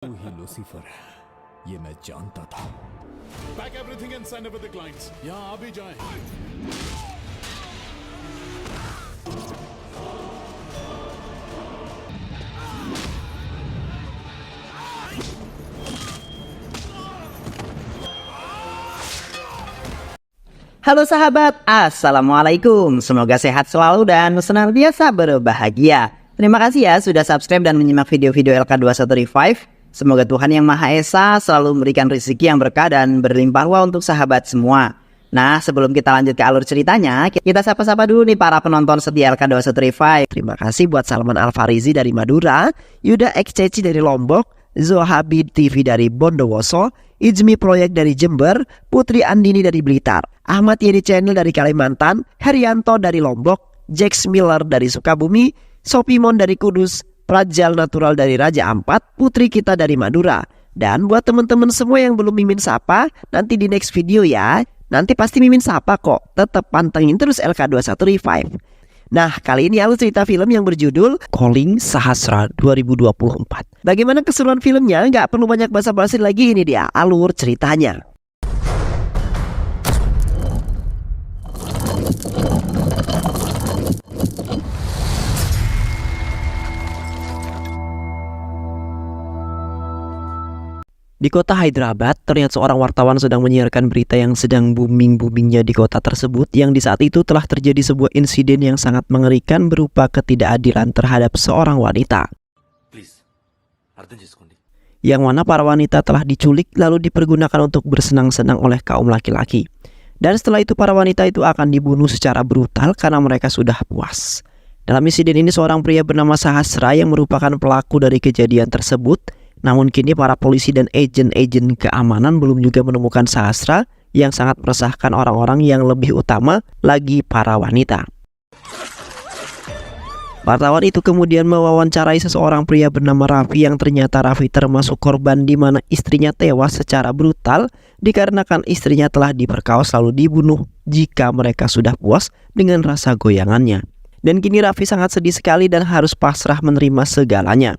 तू ही लूसीफर है, ये मैं जानता था। Pack everything and sign up with the clients. यहाँ आ भी जाएं। Halo sahabat, Assalamualaikum. Semoga sehat selalu dan senantiasa berbahagia. Terima kasih ya sudah subscribe dan menyimak video-video LK21 Revive. Semoga Tuhan Yang Maha Esa selalu memberikan rezeki yang berkah dan berlimpah ruah untuk sahabat semua. Nah, sebelum kita lanjut ke alur ceritanya, kita sapa-sapa dulu nih para penonton setia LK21 Revive. Terima kasih buat Salman Alfarizi dari Madura, Yuda XCC dari Lombok, Zohabi TV dari Bondowoso, Ijmi Proyek dari Jember, Putri Andini dari Blitar, Ahmad Yedi Channel dari Kalimantan, Herianto dari Lombok, Jax Miller dari Sukabumi, Sopimon dari Kudus, Prajal Natural dari Raja Ampat, Putri kita dari Madura. Dan buat teman-teman semua yang belum Mimin sapa, nanti di next video ya. Nanti pasti Mimin sapa kok. Tetap pantengin terus LK21 Revive. Nah, kali ini alur cerita film yang berjudul Calling Sahasra 2024. Bagaimana keseruan filmnya? Nggak perlu banyak basa-basi lagi, ini dia alur ceritanya. Di kota Hyderabad, terlihat seorang wartawan sedang menyiarkan berita yang sedang booming-boomingnya di kota tersebut, yang di saat itu telah terjadi sebuah insiden yang sangat mengerikan berupa ketidakadilan terhadap seorang wanita. Yang mana para wanita telah diculik lalu dipergunakan untuk bersenang-senang oleh kaum laki-laki. Dan setelah itu para wanita itu akan dibunuh secara brutal karena mereka sudah puas. Dalam insiden ini seorang pria bernama Sahasra yang merupakan pelaku dari kejadian tersebut. Namun kini para polisi dan agen-agen keamanan belum juga menemukan Sahasra, yang sangat meresahkan orang-orang yang lebih utama lagi para wanita. Wartawan itu kemudian mewawancarai seseorang pria bernama Raffi, yang ternyata Raffi termasuk korban di mana istrinya tewas secara brutal dikarenakan istrinya telah diperkaos lalu dibunuh jika mereka sudah puas dengan rasa goyangannya. Dan kini Raffi sangat sedih sekali dan harus pasrah menerima segalanya.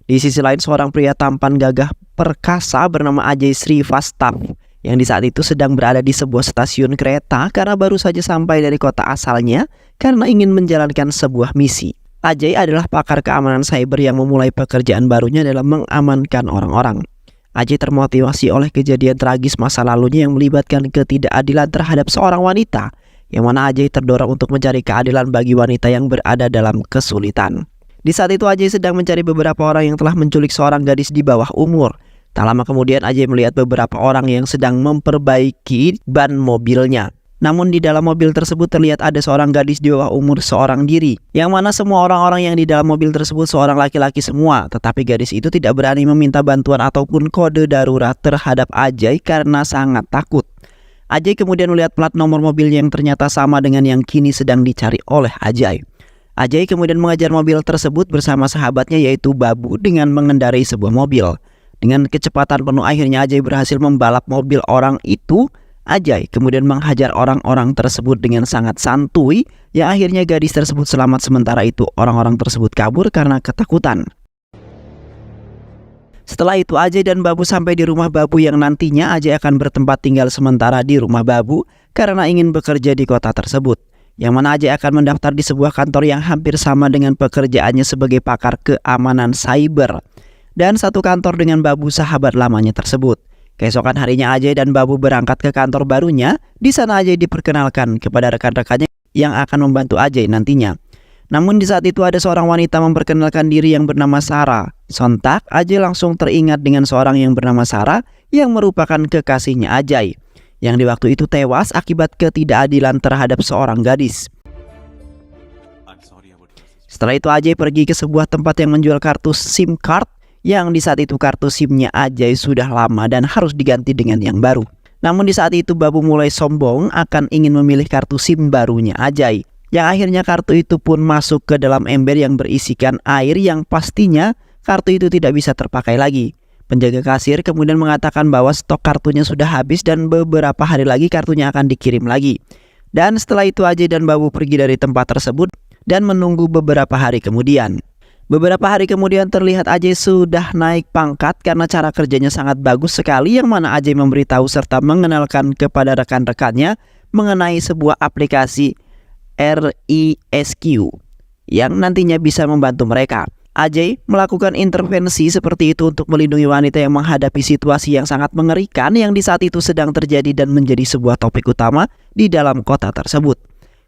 Di sisi lain seorang pria tampan gagah perkasa bernama Ajay Srivastava yang di saat itu sedang berada di sebuah stasiun kereta karena baru saja sampai dari kota asalnya karena ingin menjalankan sebuah misi. Ajay adalah pakar keamanan cyber yang memulai pekerjaan barunya dalam mengamankan orang-orang. Ajay termotivasi oleh kejadian tragis masa lalunya yang melibatkan ketidakadilan terhadap seorang wanita, yang mana Ajay terdorong untuk mencari keadilan bagi wanita yang berada dalam kesulitan. Di saat itu Ajay sedang mencari beberapa orang yang telah menculik seorang gadis di bawah umur. Tak lama kemudian Ajay melihat beberapa orang yang sedang memperbaiki ban mobilnya. Namun di dalam mobil tersebut terlihat ada seorang gadis di bawah umur seorang diri, yang mana semua orang-orang yang di dalam mobil tersebut seorang laki-laki semua. Tetapi gadis itu tidak berani meminta bantuan ataupun kode darurat terhadap Ajay karena sangat takut. Ajay kemudian melihat plat nomor mobilnya yang ternyata sama dengan yang kini sedang dicari oleh Ajay. Ajay kemudian mengejar mobil tersebut bersama sahabatnya yaitu Babu dengan mengendarai sebuah mobil. Dengan kecepatan penuh akhirnya Ajay berhasil membalap mobil orang itu. Ajay kemudian menghajar orang-orang tersebut dengan sangat santuy, yang akhirnya gadis tersebut selamat. Sementara itu orang-orang tersebut kabur karena ketakutan. Setelah itu Ajay dan Babu sampai di rumah Babu, yang nantinya Ajay akan bertempat tinggal sementara di rumah Babu karena ingin bekerja di kota tersebut. Yang mana Ajay akan mendaftar di sebuah kantor yang hampir sama dengan pekerjaannya sebagai pakar keamanan cyber. Dan satu kantor dengan Babu sahabat lamanya tersebut. Keesokan harinya Ajay dan Babu berangkat ke kantor barunya. Di sana Ajay diperkenalkan kepada rekan-rekannya yang akan membantu Ajay nantinya. Namun di saat itu ada seorang wanita memperkenalkan diri yang bernama Sarah. Sontak Ajay langsung teringat dengan seorang yang bernama Sarah yang merupakan kekasihnya Ajay, yang di waktu itu tewas akibat ketidakadilan terhadap seorang gadis. Setelah itu Ajay pergi ke sebuah tempat yang menjual kartu SIM card, yang di saat itu kartu SIM-nya Ajay sudah lama dan harus diganti dengan yang baru. Namun di saat itu Babu mulai sombong akan ingin memilih kartu SIM barunya Ajay, yang akhirnya kartu itu pun masuk ke dalam ember yang berisikan air, yang pastinya kartu itu tidak bisa terpakai lagi. Penjaga kasir kemudian mengatakan bahwa stok kartunya sudah habis dan beberapa hari lagi kartunya akan dikirim lagi. Dan setelah itu Ajay dan Babu pergi dari tempat tersebut dan menunggu beberapa hari kemudian. Beberapa hari kemudian terlihat Ajay sudah naik pangkat karena cara kerjanya sangat bagus sekali, yang mana Ajay memberitahu serta mengenalkan kepada rekan-rekannya mengenai sebuah aplikasi RESQ yang nantinya bisa membantu mereka. Ajay melakukan intervensi seperti itu untuk melindungi wanita yang menghadapi situasi yang sangat mengerikan yang di saat itu sedang terjadi dan menjadi sebuah topik utama di dalam kota tersebut.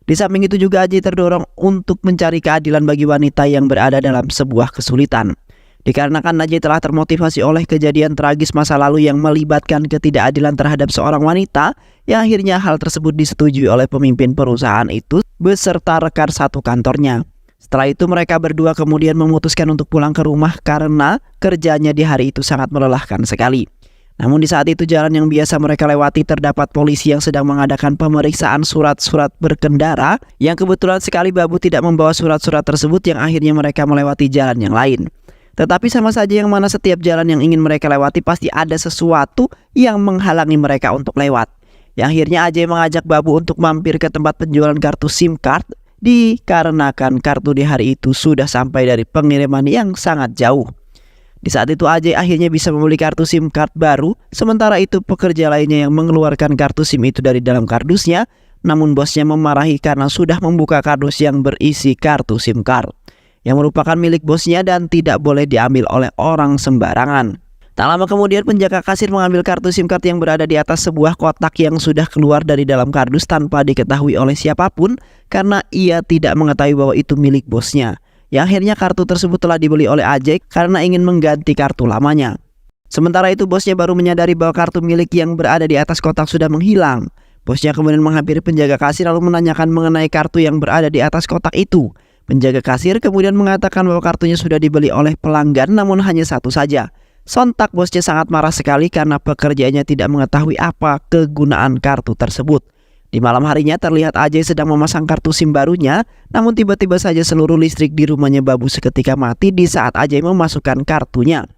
Di samping itu juga Ajay terdorong untuk mencari keadilan bagi wanita yang berada dalam sebuah kesulitan. Dikarenakan Ajay telah termotivasi oleh kejadian tragis masa lalu yang melibatkan ketidakadilan terhadap seorang wanita, yang akhirnya hal tersebut disetujui oleh pemimpin perusahaan itu beserta rekan satu kantornya. Setelah itu mereka berdua kemudian memutuskan untuk pulang ke rumah karena kerjanya di hari itu sangat melelahkan sekali. Namun di saat itu jalan yang biasa mereka lewati terdapat polisi yang sedang mengadakan pemeriksaan surat-surat berkendara, yang kebetulan sekali Babu tidak membawa surat-surat tersebut, yang akhirnya mereka melewati jalan yang lain. Tetapi sama saja yang mana setiap jalan yang ingin mereka lewati pasti ada sesuatu yang menghalangi mereka untuk lewat. Yang akhirnya Ajay mengajak Babu untuk mampir ke tempat penjualan kartu SIM card, dikarenakan kartu di hari itu sudah sampai dari pengiriman yang sangat jauh. Di saat itu Ajay akhirnya bisa membeli kartu SIM card baru, sementara itu pekerja lainnya yang mengeluarkan kartu SIM itu dari dalam kardusnya, namun bosnya memarahi karena sudah membuka kardus yang berisi kartu SIM card yang merupakan milik bosnya dan tidak boleh diambil oleh orang sembarangan. Tak lama kemudian penjaga kasir mengambil kartu SIM card yang berada di atas sebuah kotak yang sudah keluar dari dalam kardus tanpa diketahui oleh siapapun karena ia tidak mengetahui bahwa itu milik bosnya. Yang akhirnya kartu tersebut telah dibeli oleh Ajay karena ingin mengganti kartu lamanya. Sementara itu bosnya baru menyadari bahwa kartu milik yang berada di atas kotak sudah menghilang. Bosnya kemudian menghampiri penjaga kasir lalu menanyakan mengenai kartu yang berada di atas kotak itu. Penjaga kasir kemudian mengatakan bahwa kartunya sudah dibeli oleh pelanggan namun hanya satu saja. Sontak bosnya sangat marah sekali karena pekerjaannya tidak mengetahui apa kegunaan kartu tersebut. Di malam harinya terlihat Ajay sedang memasang kartu SIM barunya, namun tiba-tiba saja seluruh listrik di rumahnya Babu seketika mati di saat Ajay memasukkan kartunya.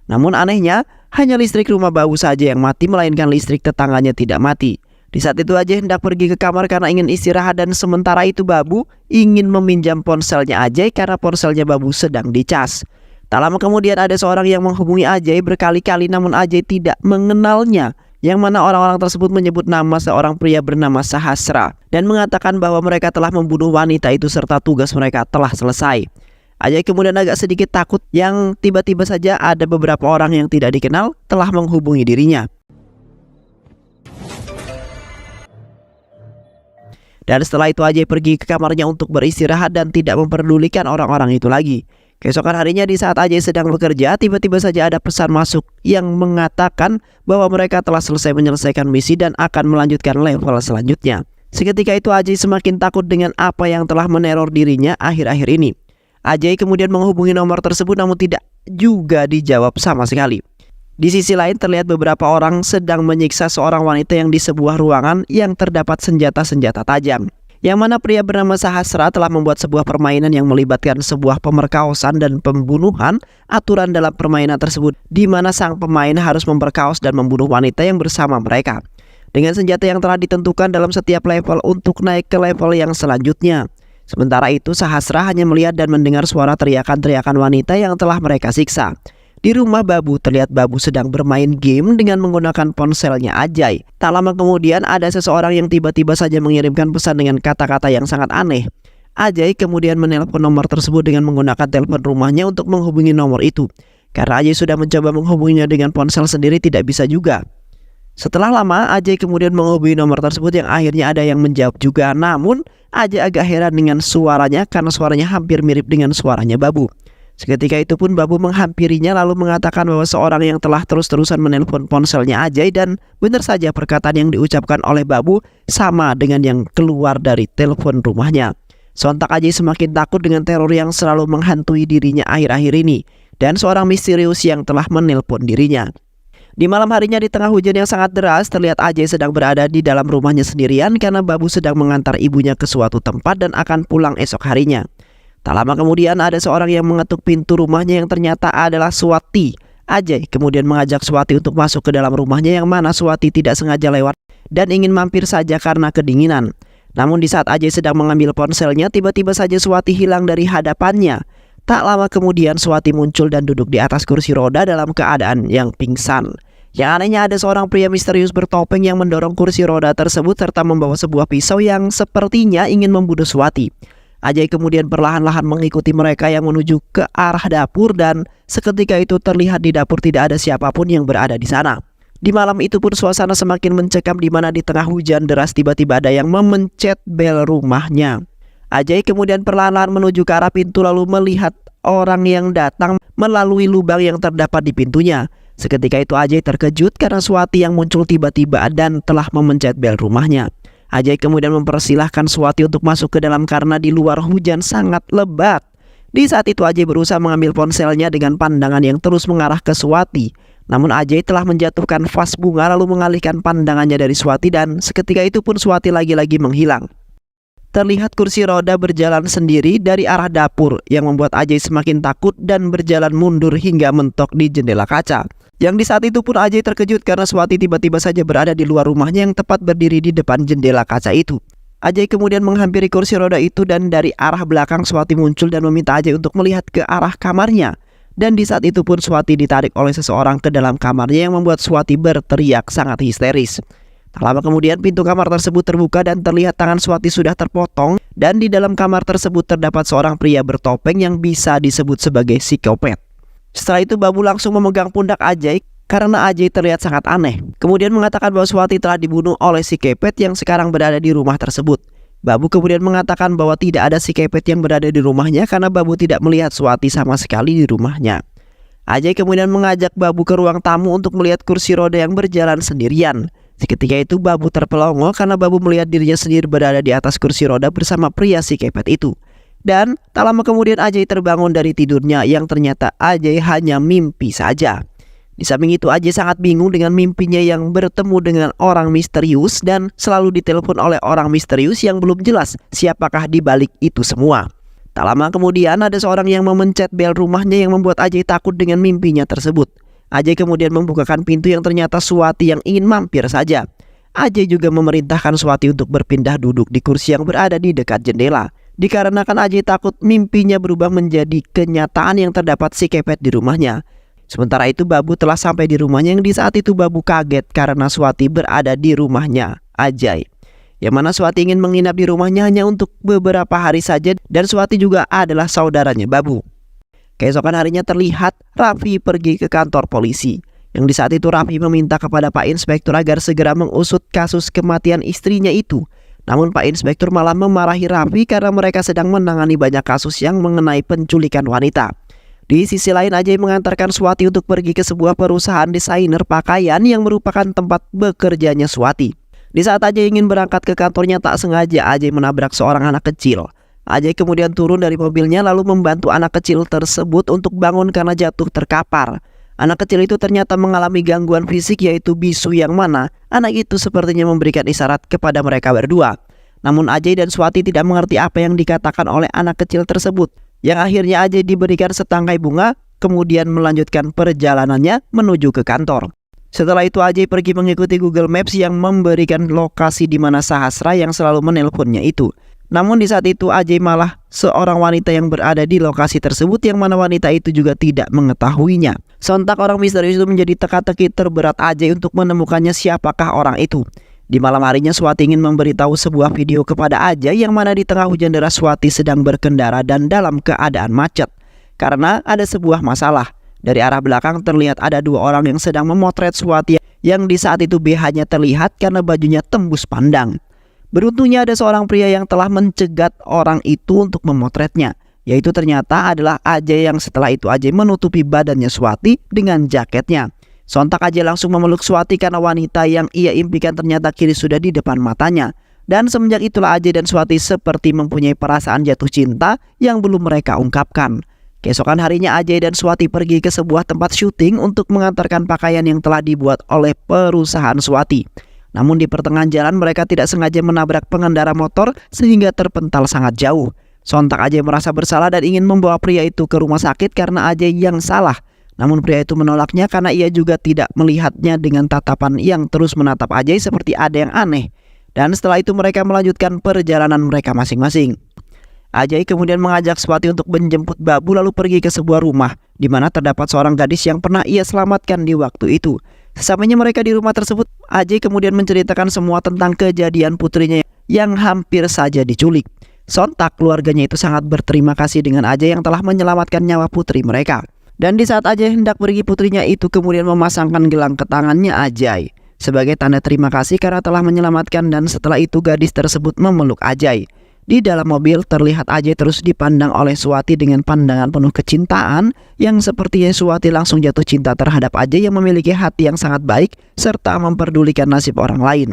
Namun anehnya, hanya listrik rumah Babu saja yang mati, melainkan listrik tetangganya tidak mati. Di saat itu Ajay hendak pergi ke kamar karena ingin istirahat, dan sementara itu Babu ingin meminjam ponselnya Ajay karena ponselnya Babu sedang dicas. Tak lama kemudian ada seorang yang menghubungi Ajay berkali-kali namun Ajay tidak mengenalnya, yang mana orang-orang tersebut menyebut nama seorang pria bernama Sahasra dan mengatakan bahwa mereka telah membunuh wanita itu serta tugas mereka telah selesai. Ajay kemudian agak sedikit takut yang tiba-tiba saja ada beberapa orang yang tidak dikenal telah menghubungi dirinya. Dan setelah itu Ajay pergi ke kamarnya untuk beristirahat dan tidak memperdulikan orang-orang itu lagi. Keesokan harinya di saat Ajay sedang bekerja, tiba-tiba saja ada pesan masuk yang mengatakan bahwa mereka telah selesai menyelesaikan misi dan akan melanjutkan level selanjutnya. Seketika itu Ajay semakin takut dengan apa yang telah meneror dirinya akhir-akhir ini. Ajay kemudian menghubungi nomor tersebut namun tidak juga dijawab sama sekali. Di sisi lain terlihat beberapa orang sedang menyiksa seorang wanita yang di sebuah ruangan yang terdapat senjata-senjata tajam. Yang mana pria bernama Sahasra telah membuat sebuah permainan yang melibatkan sebuah pemerkosaan dan pembunuhan. Aturan dalam permainan tersebut di mana sang pemain harus memperkaos dan membunuh wanita yang bersama mereka dengan senjata yang telah ditentukan dalam setiap level untuk naik ke level yang selanjutnya. Sementara itu Sahasra hanya melihat dan mendengar suara teriakan-teriakan wanita yang telah mereka siksa. Di rumah Babu terlihat Babu sedang bermain game dengan menggunakan ponselnya Ajay. Tak lama kemudian ada seseorang yang tiba-tiba saja mengirimkan pesan dengan kata-kata yang sangat aneh. Ajay kemudian menelpon nomor tersebut dengan menggunakan telepon rumahnya untuk menghubungi nomor itu. Karena Ajay sudah mencoba menghubunginya dengan ponsel sendiri tidak bisa juga. Setelah lama Ajay kemudian menghubungi nomor tersebut yang akhirnya ada yang menjawab juga. Namun Ajay agak heran dengan suaranya karena suaranya hampir mirip dengan suaranya Babu. Seketika itu pun Babu menghampirinya lalu mengatakan bahwa seorang yang telah terus-terusan menelpon ponselnya Ajay, dan benar saja perkataan yang diucapkan oleh Babu sama dengan yang keluar dari telepon rumahnya. Sontak Ajay semakin takut dengan teror yang selalu menghantui dirinya akhir-akhir ini dan seorang misterius yang telah menelpon dirinya. Di malam harinya di tengah hujan yang sangat deras terlihat Ajay sedang berada di dalam rumahnya sendirian karena Babu sedang mengantar ibunya ke suatu tempat dan akan pulang esok harinya. Tak lama kemudian ada seorang yang mengetuk pintu rumahnya yang ternyata adalah Swati. Ajay kemudian mengajak Swati untuk masuk ke dalam rumahnya yang mana Swati tidak sengaja lewat dan ingin mampir saja karena kedinginan. Namun di saat Ajay sedang mengambil ponselnya, tiba-tiba saja Swati hilang dari hadapannya. Tak lama kemudian Swati muncul dan duduk di atas kursi roda dalam keadaan yang pingsan. Yang anehnya ada seorang pria misterius bertopeng yang mendorong kursi roda tersebut serta membawa sebuah pisau yang sepertinya ingin membunuh Swati. Ajay kemudian perlahan-lahan mengikuti mereka yang menuju ke arah dapur dan seketika itu terlihat di dapur tidak ada siapapun yang berada di sana. Di malam itu pun suasana semakin mencekam di mana di tengah hujan deras tiba-tiba ada yang memencet bel rumahnya. Ajay kemudian perlahan-lahan menuju ke arah pintu lalu melihat orang yang datang melalui lubang yang terdapat di pintunya. Seketika itu Ajay terkejut karena Swati yang muncul tiba-tiba dan telah memencet bel rumahnya. Ajay kemudian mempersilahkan Swati untuk masuk ke dalam karena di luar hujan sangat lebat. Di saat itu Ajay berusaha mengambil ponselnya dengan pandangan yang terus mengarah ke Swati. Namun Ajay telah menjatuhkan vas bunga lalu mengalihkan pandangannya dari Swati dan seketika itu pun Swati lagi-lagi menghilang. Terlihat kursi roda berjalan sendiri dari arah dapur yang membuat Ajay semakin takut dan berjalan mundur hingga mentok di jendela kaca. Yang di saat itu pun Ajay terkejut karena Swati tiba-tiba saja berada di luar rumahnya yang tepat berdiri di depan jendela kaca itu. Ajay kemudian menghampiri kursi roda itu dan dari arah belakang Swati muncul dan meminta Ajay untuk melihat ke arah kamarnya. Dan di saat itu pun Swati ditarik oleh seseorang ke dalam kamarnya yang membuat Swati berteriak sangat histeris. Tak lama kemudian pintu kamar tersebut terbuka dan terlihat tangan Swati sudah terpotong dan di dalam kamar tersebut terdapat seorang pria bertopeng yang bisa disebut sebagai psikopat. Setelah itu Babu langsung memegang pundak Ajay karena Ajay terlihat sangat aneh. Kemudian mengatakan bahwa Swati telah dibunuh oleh psikopat yang sekarang berada di rumah tersebut. Babu kemudian mengatakan bahwa tidak ada psikopat yang berada di rumahnya karena Babu tidak melihat Swati sama sekali di rumahnya. Ajay kemudian mengajak Babu ke ruang tamu untuk melihat kursi roda yang berjalan sendirian. Seketika itu Babu terpelongo karena Babu melihat dirinya sendiri berada di atas kursi roda bersama pria psikopat itu. Dan tak lama kemudian Ajay terbangun dari tidurnya yang ternyata Ajay hanya mimpi saja. Di samping itu Ajay sangat bingung dengan mimpinya yang bertemu dengan orang misterius dan selalu ditelepon oleh orang misterius yang belum jelas siapakah di balik itu semua. Tak lama kemudian ada seorang yang memencet bel rumahnya yang membuat Ajay takut dengan mimpinya tersebut. Ajay kemudian membukakan pintu yang ternyata Swati yang ingin mampir saja. Ajay juga memerintahkan Swati untuk berpindah duduk di kursi yang berada di dekat jendela. Dikarenakan Ajay takut mimpinya berubah menjadi kenyataan yang terdapat psikopat di rumahnya. Sementara itu Babu telah sampai di rumahnya yang di saat itu Babu kaget karena Swati berada di rumahnya Ajay. Yang mana Swati ingin menginap di rumahnya hanya untuk beberapa hari saja dan Swati juga adalah saudaranya Babu. Keesokan harinya terlihat Raffi pergi ke kantor polisi. Yang di saat itu Raffi meminta kepada Pak Inspektur agar segera mengusut kasus kematian istrinya itu. Namun Pak Inspektur malah memarahi Raffi karena mereka sedang menangani banyak kasus yang mengenai penculikan wanita. Di sisi lain Ajay mengantarkan Swati untuk pergi ke sebuah perusahaan desainer pakaian yang merupakan tempat bekerjanya Swati. Di saat Ajay ingin berangkat ke kantornya tak sengaja Ajay menabrak seorang anak kecil. Ajay kemudian turun dari mobilnya lalu membantu anak kecil tersebut untuk bangun karena jatuh terkapar. Anak kecil itu ternyata mengalami gangguan fisik yaitu bisu yang mana anak itu sepertinya memberikan isyarat kepada mereka berdua. Namun Ajay dan Swati tidak mengerti apa yang dikatakan oleh anak kecil tersebut. Yang akhirnya Ajay diberikan setangkai bunga kemudian melanjutkan perjalanannya menuju ke kantor. Setelah itu Ajay pergi mengikuti Google Maps yang memberikan lokasi di mana Sahasra yang selalu menelponnya itu. Namun di saat itu Ajay malah seorang wanita yang berada di lokasi tersebut yang mana wanita itu juga tidak mengetahuinya. Sontak orang misterius itu menjadi teka-teki terberat Ajay untuk menemukannya siapakah orang itu. Di malam harinya Swati ingin memberitahu sebuah video kepada Ajay yang mana di tengah hujan deras Swati sedang berkendara dan dalam keadaan macet. Karena ada sebuah masalah. Dari arah belakang terlihat ada dua orang yang sedang memotret Swati yang di saat itu BH-nya terlihat karena bajunya tembus pandang. Beruntungnya ada seorang pria yang telah mencegat orang itu untuk memotretnya, yaitu ternyata adalah Ajay yang setelah itu Ajay menutupi badannya Swati dengan jaketnya. Sontak Ajay langsung memeluk Swati karena wanita yang ia impikan ternyata kini sudah di depan matanya. Dan semenjak itulah Ajay dan Swati seperti mempunyai perasaan jatuh cinta yang belum mereka ungkapkan. Keesokan harinya Ajay dan Swati pergi ke sebuah tempat syuting untuk mengantarkan pakaian yang telah dibuat oleh perusahaan Swati. Namun di pertengahan jalan mereka tidak sengaja menabrak pengendara motor sehingga terpental sangat jauh. Sontak Ajay merasa bersalah dan ingin membawa pria itu ke rumah sakit karena Ajay yang salah. Namun pria itu menolaknya karena ia juga tidak melihatnya dengan tatapan yang terus menatap Ajay seperti ada yang aneh. Dan setelah itu mereka melanjutkan perjalanan mereka masing-masing. Ajay kemudian mengajak Swati untuk menjemput Babu lalu pergi ke sebuah rumah di mana terdapat seorang gadis yang pernah ia selamatkan di waktu itu. Sesampainya mereka di rumah tersebut, Ajay kemudian menceritakan semua tentang kejadian putrinya yang hampir saja diculik. Sontak keluarganya itu sangat berterima kasih dengan Ajay yang telah menyelamatkan nyawa putri mereka. Dan di saat Ajay hendak pergi, putrinya itu kemudian memasangkan gelang ke tangannya Ajay sebagai tanda terima kasih karena telah menyelamatkan, dan setelah itu gadis tersebut memeluk Ajay. Di dalam mobil terlihat Ajay terus dipandang oleh Swati dengan pandangan penuh kecintaan yang sepertinya Swati langsung jatuh cinta terhadap Ajay yang memiliki hati yang sangat baik serta memperdulikan nasib orang lain.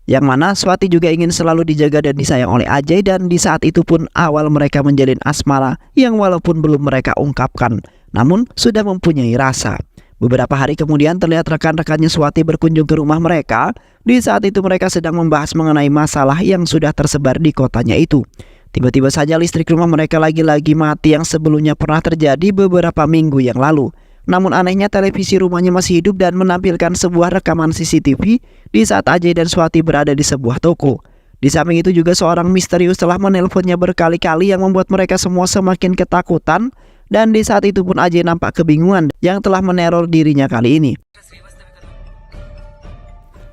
Yang mana Swati juga ingin selalu dijaga dan disayang oleh Ajay, dan di saat itu pun awal mereka menjalin asmara yang walaupun belum mereka ungkapkan, namun sudah mempunyai rasa. Beberapa hari kemudian terlihat rekan-rekannya Swati berkunjung ke rumah mereka. Di saat itu mereka sedang membahas mengenai masalah yang sudah tersebar di kotanya itu. Tiba-tiba saja listrik rumah mereka lagi-lagi mati yang sebelumnya pernah terjadi beberapa minggu yang lalu. Namun anehnya televisi rumahnya masih hidup dan menampilkan sebuah rekaman CCTV di saat Ajay dan Swati berada di sebuah toko. Di samping itu juga seorang misterius telah menelponnya berkali-kali yang membuat mereka semua semakin ketakutan. Dan di saat itu pun Ajay nampak kebingungan yang telah meneror dirinya kali ini.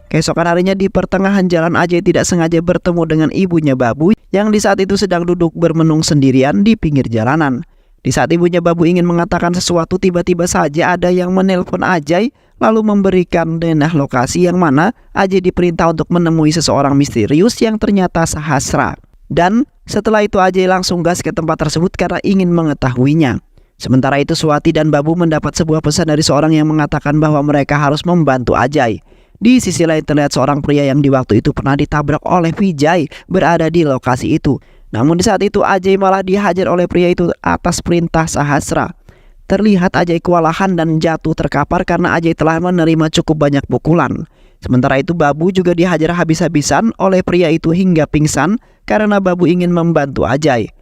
Keesokan harinya di pertengahan jalan, Ajay tidak sengaja bertemu dengan ibunya Babu yang di saat itu sedang duduk bermenung sendirian di pinggir jalanan. Di saat ibunya Babu ingin mengatakan sesuatu, tiba-tiba saja ada yang menelpon Ajay lalu memberikan denah lokasi yang mana Ajay diperintah untuk menemui seseorang misterius yang ternyata Sahasra. Dan setelah itu Ajay langsung gas ke tempat tersebut karena ingin mengetahuinya. Sementara itu Swati dan Babu mendapat sebuah pesan dari seorang yang mengatakan bahwa mereka harus membantu Ajay. Di sisi lain terlihat seorang pria yang di waktu itu pernah ditabrak oleh Vijay berada di lokasi itu. Namun di saat itu Ajay malah dihajar oleh pria itu atas perintah Sahasra. Terlihat Ajay kewalahan dan jatuh terkapar karena Ajay telah menerima cukup banyak pukulan. Sementara itu Babu juga dihajar habis-habisan oleh pria itu hingga pingsan karena Babu ingin membantu Ajay.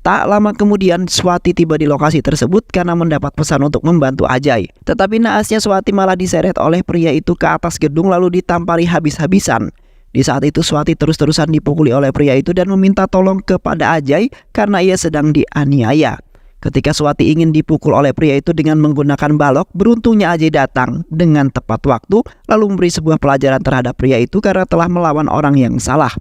Tak lama kemudian Swati tiba di lokasi tersebut karena mendapat pesan untuk membantu Ajay. Tetapi naasnya Swati malah diseret oleh pria itu ke atas gedung lalu ditampari habis-habisan. Di saat itu Swati terus-terusan dipukuli oleh pria itu dan meminta tolong kepada Ajay karena ia sedang dianiaya. Ketika Swati ingin dipukul oleh pria itu dengan menggunakan balok, beruntungnya Ajay datang dengan tepat waktu lalu memberi sebuah pelajaran terhadap pria itu karena telah melawan orang yang salah.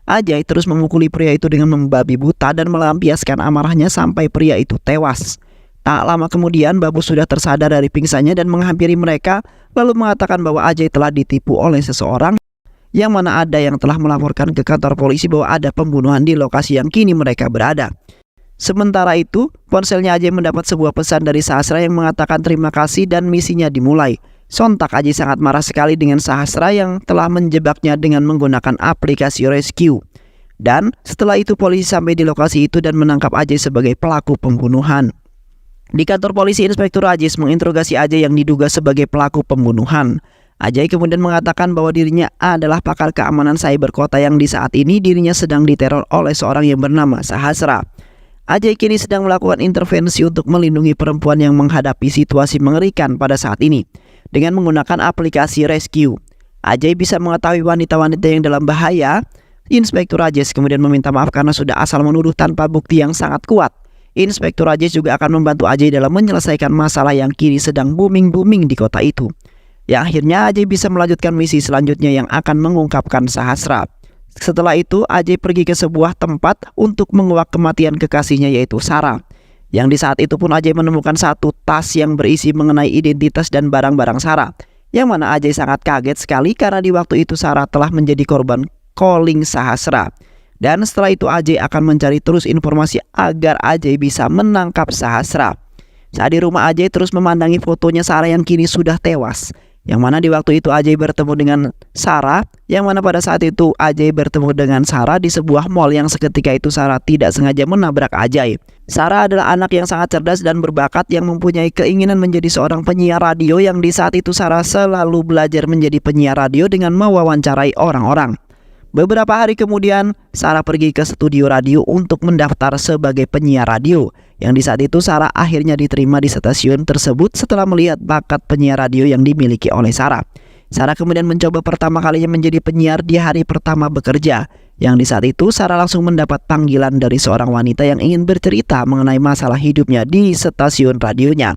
Ajay terus memukuli pria itu dengan membabi buta dan melampiaskan amarahnya sampai pria itu tewas. Tak lama kemudian Babu sudah tersadar dari pingsannya dan menghampiri mereka lalu mengatakan bahwa Ajay telah ditipu oleh seseorang yang mana ada yang telah melaporkan ke kantor polisi bahwa ada pembunuhan di lokasi yang kini mereka berada. Sementara itu, ponselnya Ajay mendapat sebuah pesan dari Sahasra yang mengatakan terima kasih dan misinya dimulai. Sontak Ajay sangat marah sekali dengan Sahasra yang telah menjebaknya dengan menggunakan aplikasi rescue. Dan setelah itu polisi sampai di lokasi itu dan menangkap Ajay sebagai pelaku pembunuhan. Di kantor polisi, Inspektur Ajay menginterogasi Ajay yang diduga sebagai pelaku pembunuhan. Ajay kemudian mengatakan bahwa dirinya adalah pakar keamanan cyber kota yang di saat ini dirinya sedang diteror oleh seorang yang bernama Sahasra. Ajay kini sedang melakukan intervensi untuk melindungi perempuan yang menghadapi situasi mengerikan pada saat ini. Dengan menggunakan aplikasi rescue, Ajay bisa mengetahui wanita-wanita yang dalam bahaya. Inspektur Ajay kemudian meminta maaf karena sudah asal menuduh tanpa bukti yang sangat kuat. Inspektur Ajay juga akan membantu Ajay dalam menyelesaikan masalah yang kini sedang booming di kota itu. Yang akhirnya Ajay bisa melanjutkan misi selanjutnya yang akan mengungkapkan Sahasra. Setelah itu Ajay pergi ke sebuah tempat untuk menguak kematian kekasihnya yaitu Sarah. Yang di saat itu pun Ajay menemukan satu tas yang berisi mengenai identitas dan barang-barang Sarah. Yang mana Ajay sangat kaget sekali karena di waktu itu Sarah telah menjadi korban calling Sahasra. Dan setelah itu Ajay akan mencari terus informasi agar Ajay bisa menangkap Sahasra. Saat di rumah Ajay terus memandangi fotonya Sarah yang kini sudah tewas. Yang mana di waktu itu Ajay bertemu dengan Sarah. Yang mana pada saat itu Ajay bertemu dengan Sarah di sebuah mall yang seketika itu Sarah tidak sengaja menabrak Ajay. Sarah adalah anak yang sangat cerdas dan berbakat yang mempunyai keinginan menjadi seorang penyiar radio yang di saat itu Sarah selalu belajar menjadi penyiar radio dengan mewawancarai orang-orang. Beberapa hari kemudian, Sarah pergi ke studio radio untuk mendaftar sebagai penyiar radio. Yang di saat itu Sarah akhirnya diterima di stasiun tersebut setelah melihat bakat penyiar radio yang dimiliki oleh Sarah. Sarah kemudian mencoba pertama kalinya menjadi penyiar di hari pertama bekerja. Yang di saat itu Sarah langsung mendapat panggilan dari seorang wanita yang ingin bercerita mengenai masalah hidupnya di stasiun radionya.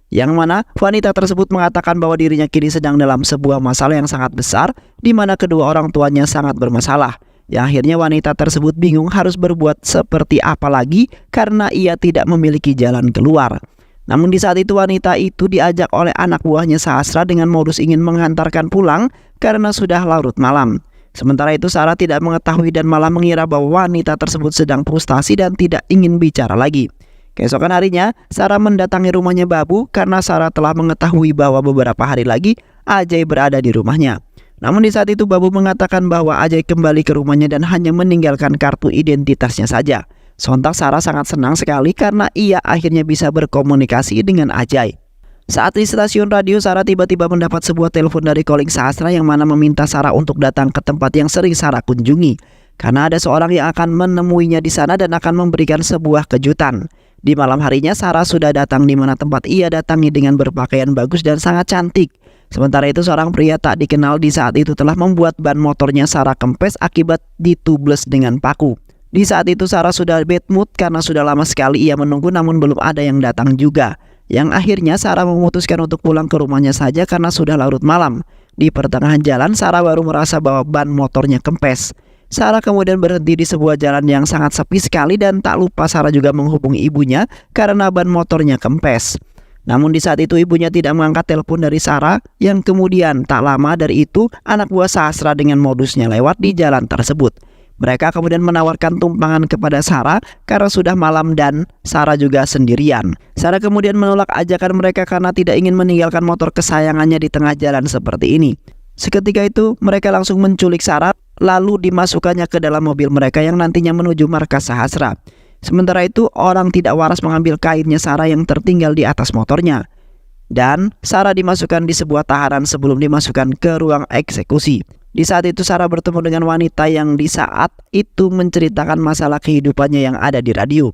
Yang mana wanita tersebut mengatakan bahwa dirinya kini sedang dalam sebuah masalah yang sangat besar, di mana kedua orang tuanya sangat bermasalah. Yang akhirnya wanita tersebut bingung harus berbuat seperti apa lagi karena ia tidak memiliki jalan keluar. Namun di saat itu wanita itu diajak oleh anak buahnya Sahasra dengan modus ingin menghantarkan pulang karena sudah larut malam. Sementara itu Sarah tidak mengetahui dan malah mengira bahwa wanita tersebut sedang frustasi dan tidak ingin bicara lagi. Keesokan harinya Sarah mendatangi rumahnya Babu karena Sarah telah mengetahui bahwa beberapa hari lagi Ajay berada di rumahnya. Namun di saat itu Babu mengatakan bahwa Ajay kembali ke rumahnya dan hanya meninggalkan kartu identitasnya saja. Sontak Sarah sangat senang sekali karena ia akhirnya bisa berkomunikasi dengan Ajay. Saat di stasiun radio, Sarah tiba-tiba mendapat sebuah telepon dari calling Sahasra yang mana meminta Sarah untuk datang ke tempat yang sering Sarah kunjungi. Karena ada seorang yang akan menemuinya di sana dan akan memberikan sebuah kejutan. Di malam harinya Sarah sudah datang di mana tempat ia datangi dengan berpakaian bagus dan sangat cantik. Sementara itu seorang pria tak dikenal di saat itu telah membuat ban motornya Sarah kempes akibat ditubles dengan paku. Di saat itu Sarah sudah bad mood karena sudah lama sekali ia menunggu namun belum ada yang datang juga. Yang akhirnya Sarah memutuskan untuk pulang ke rumahnya saja karena sudah larut malam. Di pertengahan jalan Sarah baru merasa bahwa ban motornya kempes. Sarah kemudian berhenti di sebuah jalan yang sangat sepi sekali dan tak lupa Sarah juga menghubungi ibunya karena ban motornya kempes. Namun di saat itu ibunya tidak mengangkat telepon dari Sarah, yang kemudian tak lama dari itu anak buah Sahasra dengan modusnya lewat di jalan tersebut. Mereka kemudian menawarkan tumpangan kepada Sarah karena sudah malam dan Sarah juga sendirian. Sarah kemudian menolak ajakan mereka karena tidak ingin meninggalkan motor kesayangannya di tengah jalan seperti ini. Seketika itu mereka langsung menculik Sarah lalu dimasukkannya ke dalam mobil mereka yang nantinya menuju markas Sahasra. Sementara itu orang tidak waras mengambil kainnya Sarah yang tertinggal di atas motornya. Dan Sarah dimasukkan di sebuah tahanan sebelum dimasukkan ke ruang eksekusi. Di saat itu Sarah bertemu dengan wanita yang di saat itu menceritakan masalah kehidupannya yang ada di radio.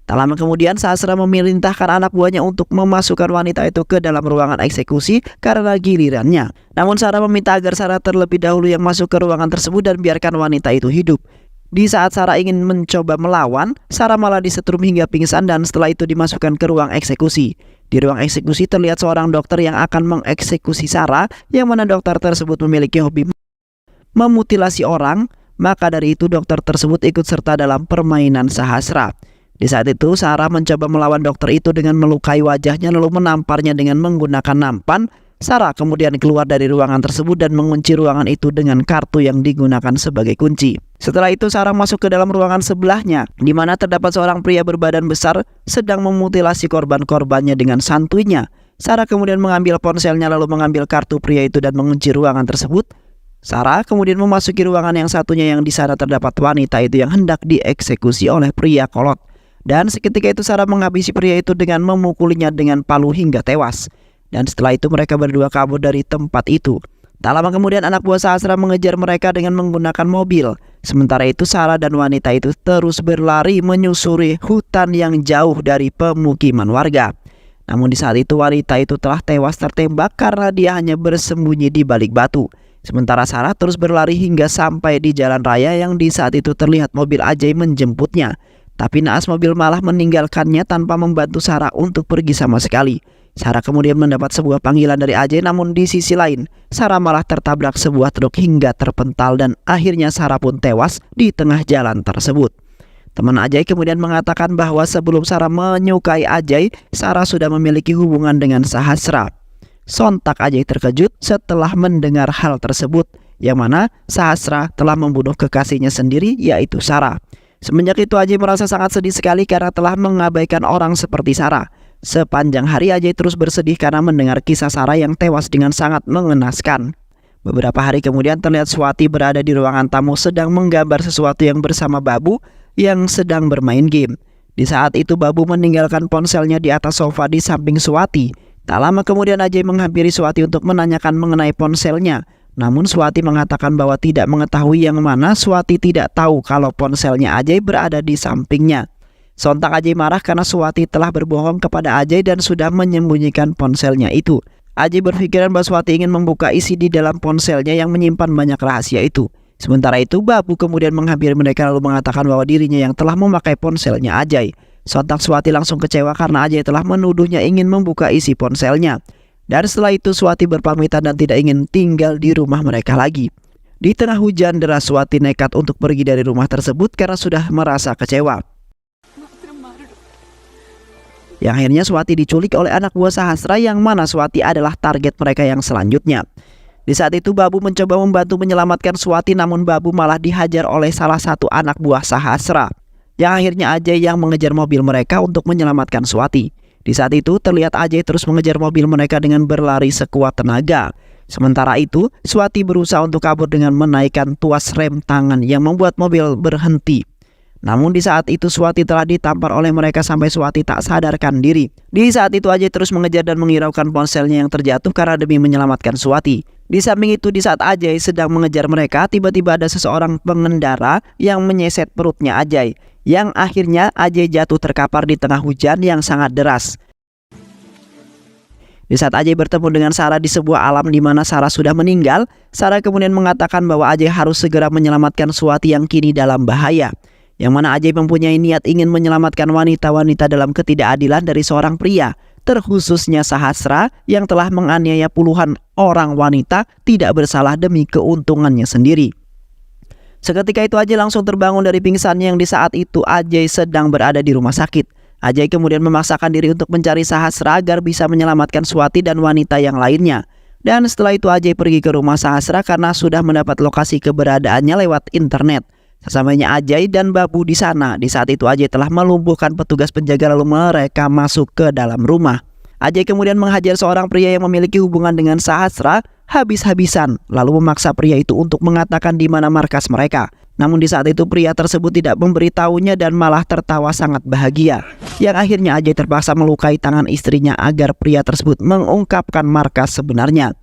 Tak lama kemudian Sahasra memerintahkan anak buahnya untuk memasukkan wanita itu ke dalam ruangan eksekusi karena gilirannya. Namun Sarah meminta agar Sarah terlebih dahulu yang masuk ke ruangan tersebut dan biarkan wanita itu hidup. Di saat Sarah ingin mencoba melawan, Sarah malah disetrum hingga pingsan dan setelah itu dimasukkan ke ruang eksekusi. Di ruang eksekusi terlihat seorang dokter yang akan mengeksekusi Sarah, yang mana dokter tersebut memiliki hobi memutilasi orang. Maka dari itu dokter tersebut ikut serta dalam permainan Sahasra. Di saat itu Sarah mencoba melawan dokter itu dengan melukai wajahnya lalu menamparnya dengan menggunakan nampan. Sarah kemudian keluar dari ruangan tersebut dan mengunci ruangan itu dengan kartu yang digunakan sebagai kunci. Setelah itu Sarah masuk ke dalam ruangan sebelahnya, di mana terdapat seorang pria berbadan besar sedang memutilasi korban-korbannya dengan santuinya. Sarah kemudian mengambil ponselnya lalu mengambil kartu pria itu dan mengunci ruangan tersebut. Sarah kemudian memasuki ruangan yang satunya yang di sana terdapat wanita itu yang hendak dieksekusi oleh pria kolot. Dan seketika itu Sarah menghabisi pria itu dengan memukulinya dengan palu hingga tewas. Dan setelah itu mereka berdua kabur dari tempat itu. Tak lama kemudian anak buah Sahasra mengejar mereka dengan menggunakan mobil. Sementara itu Sarah dan wanita itu terus berlari menyusuri hutan yang jauh dari pemukiman warga. Namun di saat itu wanita itu telah tewas tertembak karena dia hanya bersembunyi di balik batu. Sementara Sarah terus berlari hingga sampai di jalan raya yang di saat itu terlihat mobil Ajay menjemputnya. Tapi naas mobil malah meninggalkannya tanpa membantu Sarah untuk pergi sama sekali. Sarah kemudian mendapat sebuah panggilan dari Ajay, namun di sisi lain Sarah malah tertabrak sebuah truk hingga terpental dan akhirnya Sarah pun tewas di tengah jalan tersebut. Teman Ajay kemudian mengatakan bahwa sebelum Sarah menyukai Ajay, Sarah sudah memiliki hubungan dengan Sahasra. Sontak Ajay terkejut setelah mendengar hal tersebut, yang mana Sahasra telah membunuh kekasihnya sendiri yaitu Sarah. Semenjak itu Ajay merasa sangat sedih sekali karena telah mengabaikan orang seperti Sarah. Sepanjang hari Ajay terus bersedih karena mendengar kisah Sarah yang tewas dengan sangat mengenaskan. Beberapa hari kemudian terlihat Swati berada di ruangan tamu sedang menggambar sesuatu yang bersama Babu yang sedang bermain game. Di saat itu Babu meninggalkan ponselnya di atas sofa di samping Swati. Tak lama kemudian Ajay menghampiri Swati untuk menanyakan mengenai ponselnya. Namun Swati mengatakan bahwa tidak mengetahui, yang mana Swati tidak tahu kalau ponselnya Ajay berada di sampingnya. Sontak Ajay marah karena Swati telah berbohong kepada Ajay dan sudah menyembunyikan ponselnya itu. Ajay berpikiran bahwa Swati ingin membuka isi di dalam ponselnya yang menyimpan banyak rahasia itu. Sementara itu, Babu kemudian menghampiri mereka lalu mengatakan bahwa dirinya yang telah memakai ponselnya Ajay. Sontak Swati langsung kecewa karena Ajay telah menuduhnya ingin membuka isi ponselnya. Dan setelah itu Swati berpamitan dan tidak ingin tinggal di rumah mereka lagi. Di tengah hujan deras, Swati nekat untuk pergi dari rumah tersebut karena sudah merasa kecewa. Yang akhirnya Swati diculik oleh anak buah Sahasra, yang mana Swati adalah target mereka yang selanjutnya. Di saat itu Babu mencoba membantu menyelamatkan Swati, namun Babu malah dihajar oleh salah satu anak buah Sahasra. Yang akhirnya Ajay yang mengejar mobil mereka untuk menyelamatkan Swati. Di saat itu terlihat Ajay terus mengejar mobil mereka dengan berlari sekuat tenaga. Sementara itu Swati berusaha untuk kabur dengan menaikkan tuas rem tangan yang membuat mobil berhenti. Namun di saat itu Swati telah ditampar oleh mereka sampai Swati tak sadarkan diri. Di saat itu Ajay terus mengejar dan menghiraukan ponselnya yang terjatuh karena demi menyelamatkan Swati. Di samping itu di saat Ajay sedang mengejar mereka, tiba-tiba ada seseorang pengendara yang menyeset perutnya Ajay. Yang akhirnya Ajay jatuh terkapar di tengah hujan yang sangat deras. Di saat Ajay bertemu dengan Sarah di sebuah alam di mana Sarah sudah meninggal, Sarah kemudian mengatakan bahwa Ajay harus segera menyelamatkan Swati yang kini dalam bahaya. Yang mana Ajay mempunyai niat ingin menyelamatkan wanita-wanita dalam ketidakadilan dari seorang pria, terkhususnya Sahasra yang telah menganiaya puluhan orang wanita tidak bersalah demi keuntungannya sendiri. Seketika itu Ajay langsung terbangun dari pingsannya yang di saat itu Ajay sedang berada di rumah sakit. Ajay kemudian memaksakan diri untuk mencari Sahasra agar bisa menyelamatkan Swati dan wanita yang lainnya. Dan setelah itu Ajay pergi ke rumah Sahasra karena sudah mendapat lokasi keberadaannya lewat internet. Sesamanya Ajay dan Babu di sana, di saat itu Ajay telah melumpuhkan petugas penjaga lalu mereka masuk ke dalam rumah. Ajay kemudian menghajar seorang pria yang memiliki hubungan dengan Sahasra habis-habisan, lalu memaksa pria itu untuk mengatakan di mana markas mereka. Namun di saat itu pria tersebut tidak memberitahunya dan malah tertawa sangat bahagia. Yang akhirnya Ajay terpaksa melukai tangan istrinya agar pria tersebut mengungkapkan markas sebenarnya.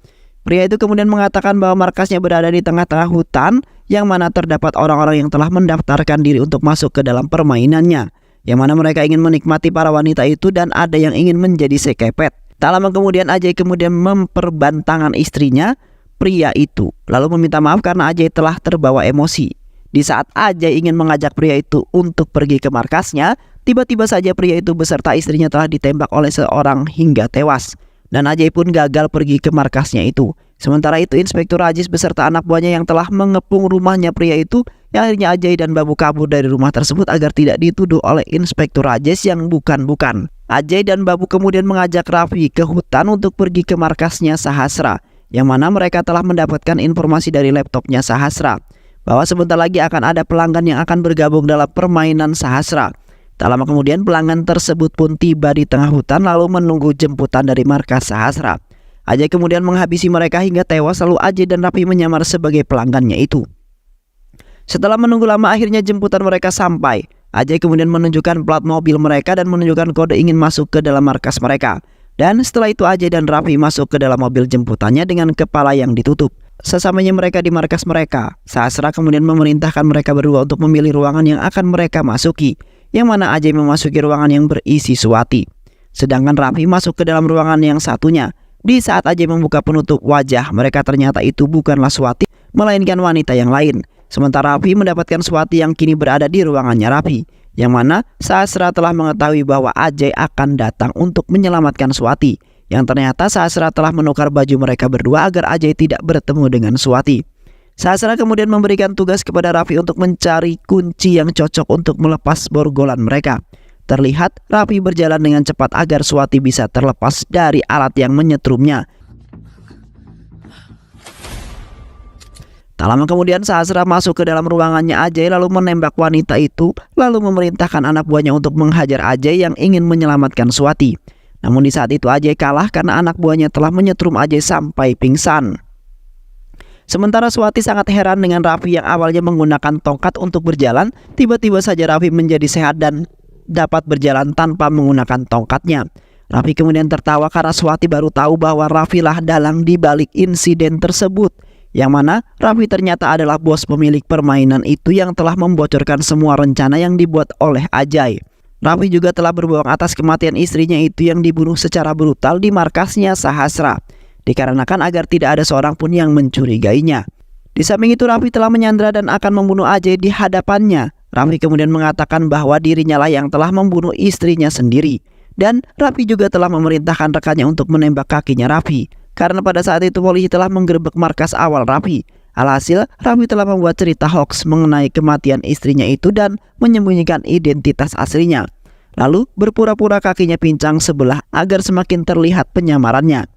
Pria itu kemudian mengatakan bahwa markasnya berada di tengah-tengah hutan, yang mana terdapat orang-orang yang telah mendaftarkan diri untuk masuk ke dalam permainannya, yang mana mereka ingin menikmati para wanita itu dan ada yang ingin menjadi sekepet. Tak lama kemudian Ajay kemudian memperbantangan istrinya, pria itu, lalu meminta maaf karena Ajay telah terbawa emosi. Di saat Ajay ingin mengajak pria itu untuk pergi ke markasnya, tiba-tiba saja pria itu beserta istrinya telah ditembak oleh seorang hingga tewas. Dan Ajay pun gagal pergi ke markasnya itu. Sementara itu Inspektur Ajis beserta anak buahnya yang telah mengepung rumahnya pria itu, yang akhirnya Ajay dan Babu kabur dari rumah tersebut agar tidak dituduh oleh Inspektur Ajis yang bukan-bukan. Ajay dan Babu kemudian mengajak Raffi ke hutan untuk pergi ke markasnya Sahasra, yang mana mereka telah mendapatkan informasi dari laptopnya Sahasra bahwa sebentar lagi akan ada pelanggan yang akan bergabung dalam permainan Sahasra. Tak lama kemudian pelanggan tersebut pun tiba di tengah hutan lalu menunggu jemputan dari markas Sahasra. Ajay kemudian menghabisi mereka hingga tewas, lalu Ajay dan Raffi menyamar sebagai pelanggannya itu. Setelah menunggu lama akhirnya jemputan mereka sampai. Ajay kemudian menunjukkan plat mobil mereka dan menunjukkan kode ingin masuk ke dalam markas mereka. Dan setelah itu Ajay dan Raffi masuk ke dalam mobil jemputannya dengan kepala yang ditutup. Sesamanya mereka di markas mereka, Sahasra kemudian memerintahkan mereka berdua untuk memilih ruangan yang akan mereka masuki, yang mana Ajay memasuki ruangan yang berisi Swati. Sedangkan Raffi masuk ke dalam ruangan yang satunya. Di saat Ajay membuka penutup wajah, mereka ternyata itu bukanlah Swati, melainkan wanita yang lain. Sementara Raffi mendapatkan Swati yang kini berada di ruangannya Raffi, yang mana Sahasra telah mengetahui bahwa Ajay akan datang untuk menyelamatkan Swati. Yang ternyata Sahasra telah menukar baju mereka berdua agar Ajay tidak bertemu dengan Swati. Sahasra kemudian memberikan tugas kepada Raffi untuk mencari kunci yang cocok untuk melepas borgolan mereka. Terlihat Raffi berjalan dengan cepat agar Swati bisa terlepas dari alat yang menyetrumnya. Tak lama kemudian Sahasra masuk ke dalam ruangannya Ajay lalu menembak wanita itu, lalu memerintahkan anak buahnya untuk menghajar Ajay yang ingin menyelamatkan Swati. Namun di saat itu Ajay kalah karena anak buahnya telah menyetrum Ajay sampai pingsan. Sementara Swati sangat heran dengan Raffi yang awalnya menggunakan tongkat untuk berjalan, tiba-tiba saja Raffi menjadi sehat dan dapat berjalan tanpa menggunakan tongkatnya. Raffi kemudian tertawa karena Swati baru tahu bahwa Raffi lah dalang di balik insiden tersebut, yang mana Raffi ternyata adalah bos pemilik permainan itu yang telah membocorkan semua rencana yang dibuat oleh Ajay. Raffi juga telah berbohong atas kematian istrinya itu yang dibunuh secara brutal di markasnya Sahasra, dikarenakan agar tidak ada seorang pun yang mencurigainya. Di samping itu Raffi telah menyandra dan akan membunuh Ajay di hadapannya. Raffi kemudian mengatakan bahwa dirinya lah yang telah membunuh istrinya sendiri. Dan Raffi juga telah memerintahkan rekannya untuk menembak kakinya Raffi. Karena pada saat itu polisi telah menggerebek markas awal Raffi. Alhasil, Raffi telah membuat cerita hoax mengenai kematian istrinya itu dan menyembunyikan identitas aslinya. Lalu berpura-pura kakinya pincang sebelah agar semakin terlihat penyamarannya.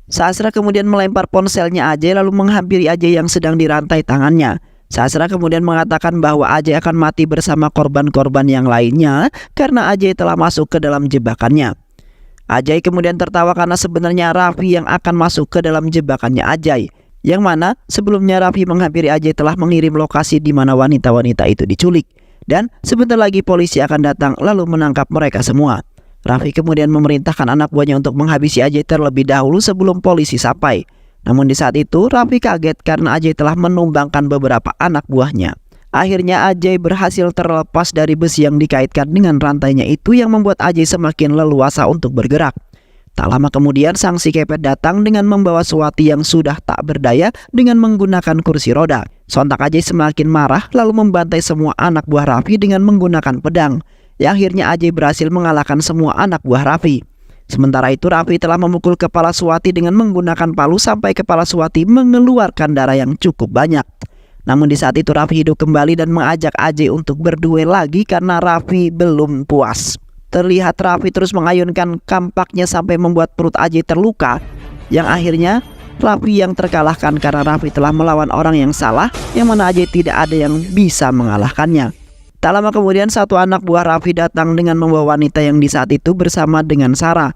Sahasra kemudian melempar ponselnya Ajay lalu menghampiri Ajay yang sedang dirantai tangannya. Sahasra kemudian mengatakan bahwa Ajay akan mati bersama korban-korban yang lainnya karena Ajay telah masuk ke dalam jebakannya. Ajay kemudian tertawa karena sebenarnya Raffi yang akan masuk ke dalam jebakannya Ajay. Yang mana sebelumnya Raffi menghampiri Ajay telah mengirim lokasi di mana wanita-wanita itu diculik. Dan sebentar lagi polisi akan datang lalu menangkap mereka semua. Raffi kemudian memerintahkan anak buahnya untuk menghabisi Ajay terlebih dahulu sebelum polisi sampai. Namun di saat itu Raffi kaget karena Ajay telah menumbangkan beberapa anak buahnya. Akhirnya Ajay berhasil terlepas dari besi yang dikaitkan dengan rantainya itu yang membuat Ajay semakin leluasa untuk bergerak. Tak lama kemudian sang si kepet datang dengan membawa Swati yang sudah tak berdaya dengan menggunakan kursi roda. Sontak Ajay semakin marah lalu membantai semua anak buah Raffi dengan menggunakan pedang. Yang akhirnya Ajay berhasil mengalahkan semua anak buah Raffi. Sementara itu Raffi telah memukul kepala Swati dengan menggunakan palu sampai kepala Swati mengeluarkan darah yang cukup banyak. Namun di saat itu Raffi hidup kembali dan mengajak Ajay untuk berduel lagi karena Raffi belum puas. Terlihat Raffi terus mengayunkan kampaknya sampai membuat perut Ajay terluka. Yang akhirnya Raffi yang terkalahkan karena Raffi telah melawan orang yang salah, yang mana Ajay tidak ada yang bisa mengalahkannya. Tak lama kemudian satu anak buah Raffi datang dengan membawa wanita yang di saat itu bersama dengan Sarah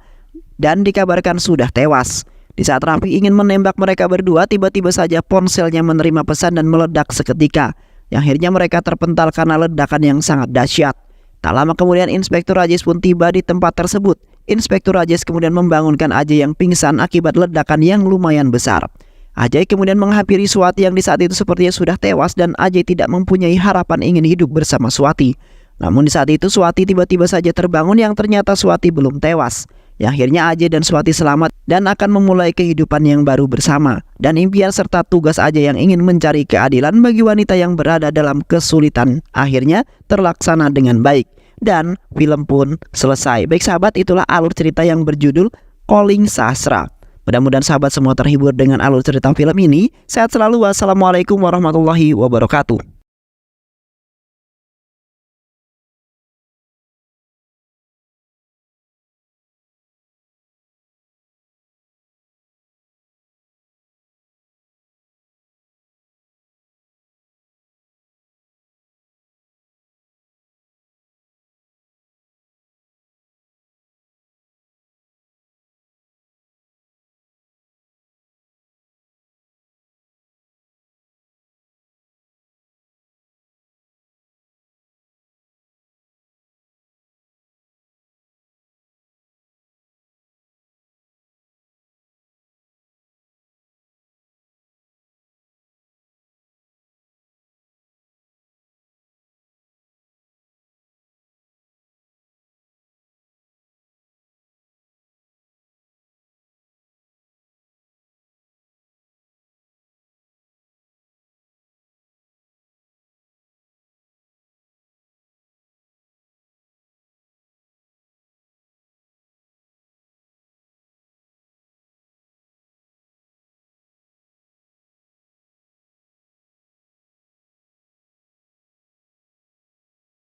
dan dikabarkan sudah tewas. Di saat Raffi ingin menembak mereka berdua, tiba-tiba saja ponselnya menerima pesan dan meledak seketika. Yang akhirnya mereka terpental karena ledakan yang sangat dahsyat. Tak lama kemudian Inspektur Rajesh pun tiba di tempat tersebut. Inspektur Rajesh kemudian membangunkan Ajay yang pingsan akibat ledakan yang lumayan besar. Ajay kemudian menghampiri Swati yang di saat itu sepertinya sudah tewas dan Ajay tidak mempunyai harapan ingin hidup bersama Swati. Namun di saat itu Swati tiba-tiba saja terbangun yang ternyata Swati belum tewas. Yang akhirnya Ajay dan Swati selamat dan akan memulai kehidupan yang baru bersama. Dan impian serta tugas Ajay yang ingin mencari keadilan bagi wanita yang berada dalam kesulitan akhirnya terlaksana dengan baik. Dan film pun selesai. Baik sahabat, itulah alur cerita yang berjudul Calling Sahasra. Mudah-mudahan sahabat semua terhibur dengan alur cerita film ini. Sehat selalu. Wassalamualaikum warahmatullahi wabarakatuh.